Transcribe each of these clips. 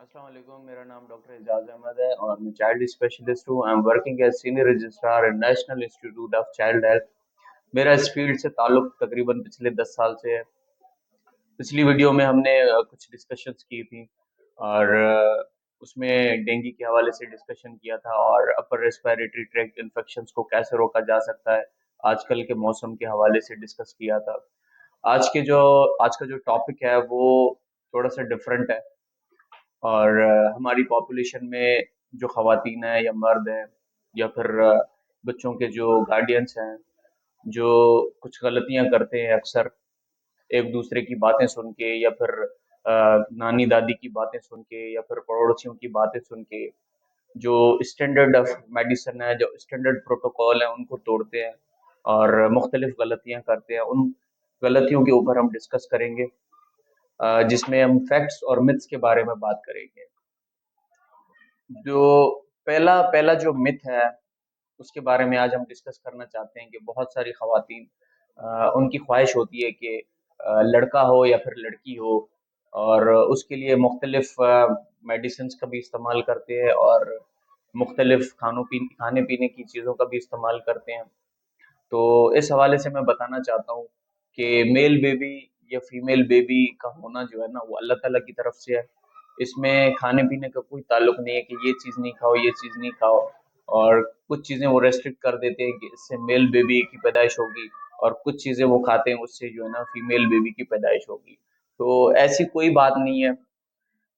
अस्सलाम वालेकुम। मेरा नाम डॉक्टर एजाज अहमद है और मैं चाइल्ड स्पेशलिस्ट हूँ। I am working as senior registrar at national institute of child health. मेरा इस फील्ड से ताल्लुक तकरीबन पिछले 10 साल से है। पिछली वीडियो में हमने कुछ डिस्कशंस की थी और उसमें डेंगू के हवाले से डिस्कशन किया था और अपर रेस्पिरेटरी ट्रैक्ट इन्फेक्शंस को कैसे रोका जा सकता है, आजकल के मौसम के हवाले से डिस्कस किया था। आज के जो आज का जो टॉपिक है वो थोड़ा सा डिफरेंट है और हमारी पॉपुलेशन में जो ख़वातीन हैं या मर्द हैं या फिर बच्चों के जो गार्डियंस हैं, जो कुछ गलतियां करते हैं अक्सर एक दूसरे की बातें सुन के या फिर नानी दादी की बातें सुन के या फिर पड़ोसियों की बातें सुन के जो स्टैंडर्ड ऑफ मेडिसिन है, जो स्टैंडर्ड प्रोटोकॉल है, उनको तोड़ते हैं और मुख्तलिफ गलतियां करते हैं। उन गलतियों के ऊपर हम डिस्कस करेंगे, जिसमें हम फैक्ट्स और मिथ्स के बारे में बात करेंगे। जो पहला पहला जो मिथ है उसके बारे में आज हम डिस्कस करना चाहते हैं कि बहुत सारी ख़वातीन उनकी ख्वाहिश होती है कि लड़का हो या फिर लड़की हो और उसके लिए मुख्तलिफ मेडिसिन्स का भी इस्तेमाल करते हैं और मुख्तलिफ खाने पीने की चीज़ों का भी इस्तेमाल करते हैं। तो इस हवाले से मैं बताना चाहता हूँ कि मेल बेबी या फीमेल बेबी का होना जो है ना वो अल्लाह ताला की तरफ से है। इसमें खाने पीने का कोई ताल्लुक नहीं है कि ये चीज़ नहीं खाओ, ये चीज़ नहीं खाओ, और कुछ चीज़ें वो रेस्ट्रिक्ट कर देते हैं कि इससे मेल बेबी की पैदाइश होगी और कुछ चीज़ें वो खाते हैं उससे जो है ना फीमेल बेबी की पैदाइश होगी। तो ऐसी कोई बात नहीं है।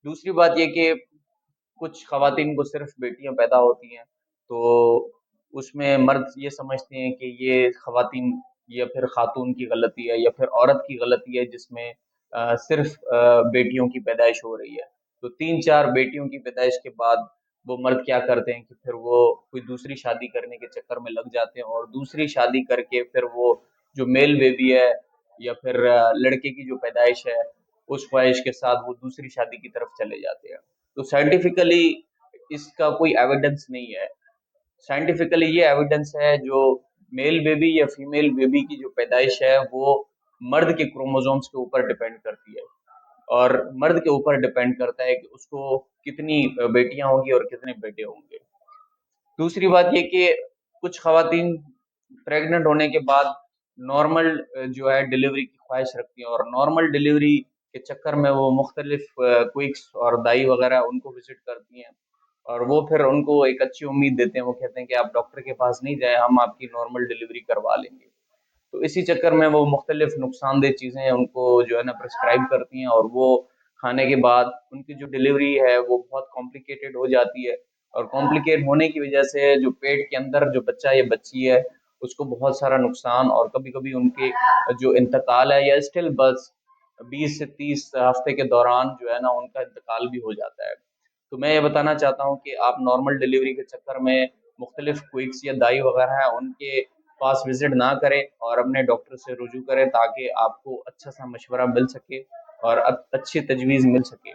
दूसरी बात ये कि कुछ ख़वातीन को सिर्फ बेटियां पैदा होती हैं, तो उसमें मर्द ये समझते हैं कि ये ख़वातीन या फिर खातून की गलती है या फिर औरत की गलती है जिसमें सिर्फ बेटियों की पैदाइश हो रही है। तो तीन चार बेटियों की पैदाइश के बाद वो मर्द क्या करते हैं कि फिर वो कोई दूसरी शादी करने के चक्कर में लग जाते हैं और दूसरी शादी करके फिर वो जो मेल बेबी है या फिर लड़के की जो पैदाइश है उस ख्वाहिश के साथ वो दूसरी शादी की तरफ चले जाते हैं। तो साइंटिफिकली इसका कोई एविडेंस नहीं है। साइंटिफिकली ये एविडेंस है जो मेल बेबी या फीमेल बेबी की जो पैदाइश है वो मर्द के क्रोमोसोम्स के ऊपर डिपेंड करती है और मर्द के ऊपर डिपेंड करता है कि उसको कितनी बेटियां होंगी और कितने बेटे होंगे। दूसरी बात ये कि कुछ ख़वातीन प्रेग्नेंट होने के बाद नॉर्मल जो है डिलीवरी की ख्वाहिश रखती हैं और नॉर्मल डिलीवरी के चक्कर में वो मुख्तलिफ क्विक्स और दाई वगैरह उनको विजिट करती हैं और वो फिर उनको एक अच्छी उम्मीद देते हैं। वो कहते हैं कि आप डॉक्टर के पास नहीं जाए, हम आपकी नॉर्मल डिलीवरी करवा लेंगे। तो इसी चक्कर में वो मुख्तलिफ नुकसानदेह चीज़ें उनको जो है ना प्रिस्क्राइब करती हैं और वो खाने के बाद उनकी जो डिलीवरी है वो बहुत कॉम्प्लिकेटेड हो जाती है और कॉम्प्लिकेट होने की वजह से जो पेट के अंदर जो बच्चा या बच्ची है उसको बहुत सारा नुकसान और कभी-कभी उनके जो इंतकाल है या स्टिल बर्थ 20 से 30 हफ्ते के दौरान जो है ना उनका इंतकाल भी हो जाता है। तो मैं ये बताना चाहता हूँ कि आप नॉर्मल डिलीवरी के चक्कर में मुख्तलिफ क्विक्स या दाई वगैरह हैं उनके पास विजिट ना करें और अपने डॉक्टर से रुजू करें ताकि आपको अच्छा सा मशवरा मिल सके और अच्छी तजवीज़ मिल सके।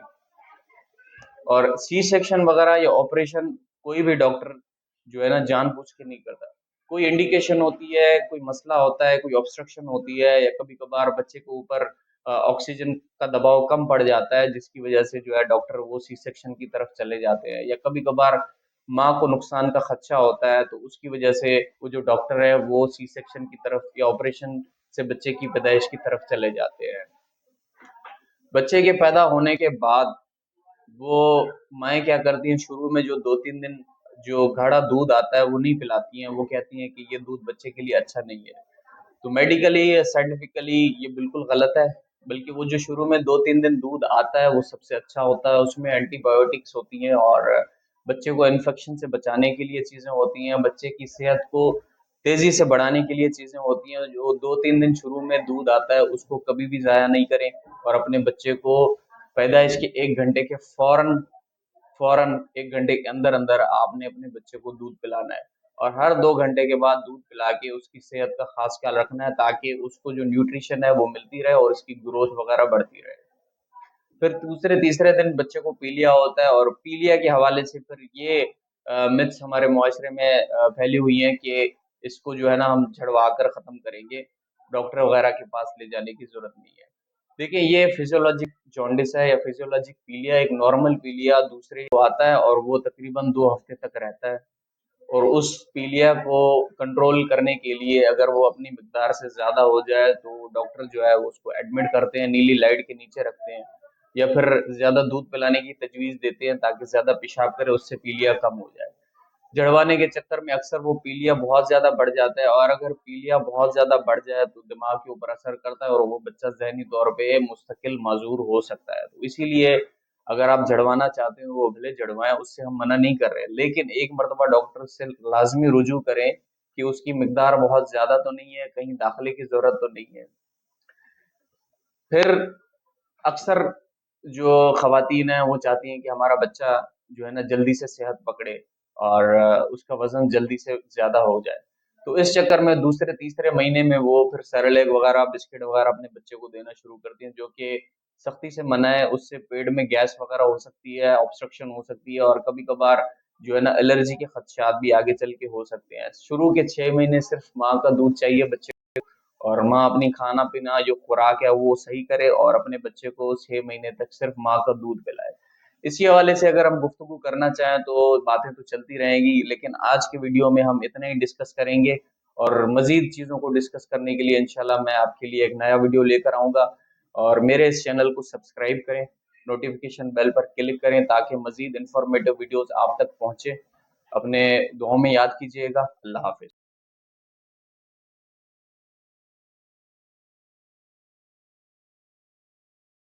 और सी सेक्शन वगैरह या ऑपरेशन कोई भी डॉक्टर जो है ना जानबूझ के नहीं करता। कोई इंडिकेशन होती है, कोई मसला होता है, कोई ऑब्स्ट्रक्शन होती है या कभी कभार बच्चे के ऊपर ऑक्सीजन का दबाव कम पड़ जाता है जिसकी वजह से जो है डॉक्टर वो सी सेक्शन की तरफ चले जाते हैं या कभी कभार माँ को नुकसान का खदशा होता है तो उसकी वजह से वो जो डॉक्टर है वो सी सेक्शन की तरफ या ऑपरेशन से बच्चे की पैदाइश की तरफ चले जाते हैं। बच्चे के पैदा होने के बाद वो माएँ क्या करती हैं, शुरू में जो 2-3 दिन जो गाढ़ा दूध आता है वो नहीं पिलाती हैं। वो कहती हैं कि ये दूध बच्चे के लिए अच्छा नहीं है। तो मेडिकली या साइंटिफिकली ये बिल्कुल गलत है। बल्कि वो जो शुरू में 2-3 दिन दूध आता है वो सबसे अच्छा होता है। उसमें एंटीबायोटिक्स होती हैं और बच्चे को इन्फेक्शन से बचाने के लिए चीज़ें होती हैं। बच्चे की सेहत को तेज़ी से बढ़ाने के लिए चीज़ें होती हैं। जो 2-3 दिन शुरू में दूध आता है उसको कभी भी ज़ाया नहीं करें और अपने बच्चे को पैदाइश के 1 घंटे के फ़ौरन फ़ौरन 1 घंटे के अंदर-अंदर आपने अपने बच्चे को दूध पिलाना है और हर 2 घंटे के बाद दूध पिला के उसकी सेहत का ख़ास ख़्याल रखना है ताकि उसको जो न्यूट्रिशन है वो मिलती रहे और उसकी ग्रोथ वग़ैरह बढ़ती रहे। फिर दूसरे-तीसरे दिन बच्चे को पीलिया होता है और पीलिया के हवाले से फिर ये मिथ्स हमारे मुआशरे में फैली हुई हैं कि इसको जो है ना हम झड़वा कर ख़त्म करेंगे, डॉक्टर वग़ैरह के पास ले जाने की ज़रूरत नहीं है। देखिए, ये फिजियोलॉजिक जॉन्डिस है या फिजियोलॉजिक पीलिया, एक नॉर्मल पीलिया दूसरे को आता है और वो तकरीबन 2 हफ्ते तक रहता है। और उस पीलिया को कंट्रोल करने के लिए अगर वो अपनी मिकदार से ज़्यादा हो जाए तो डॉक्टर जो है वो उसको एडमिट करते हैं, नीली लाइट के नीचे रखते हैं, या फिर ज़्यादा दूध पिलाने की तजवीज़ देते हैं ताकि ज़्यादा पेशाब करे, उससे पीलिया कम हो जाए। जड़वाने के चक्कर में अक्सर वो पीलिया बहुत ज़्यादा बढ़ जाता है, और अगर पीलिया बहुत ज़्यादा बढ़ जाए तो दिमाग के ऊपर असर करता है और वो बच्चा ज़हनी तौर पे मुस्तकिल माज़ूर हो सकता है। तो इसीलिए अगर आप जड़वाना चाहते हो वो भले जड़वाएँ, उससे हम मना नहीं कर रहे, लेकिन एक मर्तबा डॉक्टर से लाज़मी रुजू करें कि उसकी मिकदार बहुत ज़्यादा तो नहीं है, कहीं दाखिले की ज़रूरत तो नहीं है। फिर अक्सर जो ख़वातीन हैं वो चाहती हैं कि हमारा बच्चा जो है ना जल्दी से सेहत पकड़े और उसका वज़न जल्दी से ज़्यादा हो जाए। तो इस चक्कर में दूसरे-तीसरे महीने में वो फिर सेरेलैक वग़ैरह, बिस्किट वग़ैरह अपने बच्चे को देना शुरू करती हैं, जो कि सख्ती से मना है। उससे पेट में गैस वग़ैरह हो सकती है, ऑब्स्ट्रक्शन हो सकती है, और कभी-कभार जो है ना एलर्जी के खदशात भी आगे चल के हो सकते हैं। शुरू के 6 महीने सिर्फ़ माँ का दूध चाहिए बच्चे, और माँ अपनी खाना-पीना जो खुराक है वो सही करे और अपने बच्चे को 6 महीने तक सिर्फ़ माँ का दूध पिलाए। इसी हवाले से अगर हम गुफ्तगू करना चाहें तो बातें तो चलती रहेंगी, लेकिन आज के वीडियो में हम इतना ही डिस्कस करेंगे, और मज़ीद चीज़ों को डिस्कस करने के लिए इंशाल्लाह मैं आपके लिए एक नया वीडियो लेकर आऊँगा। और मेरे इस चैनल को सब्सक्राइब करें, नोटिफ़िकेशन बेल पर क्लिक करें ताकि मज़ीद इन्फॉर्मेटिव वीडियोज़ आप तक पहुँचे। अपने दुआओं में याद कीजिएगा। अल्लाह हाफ़िज़।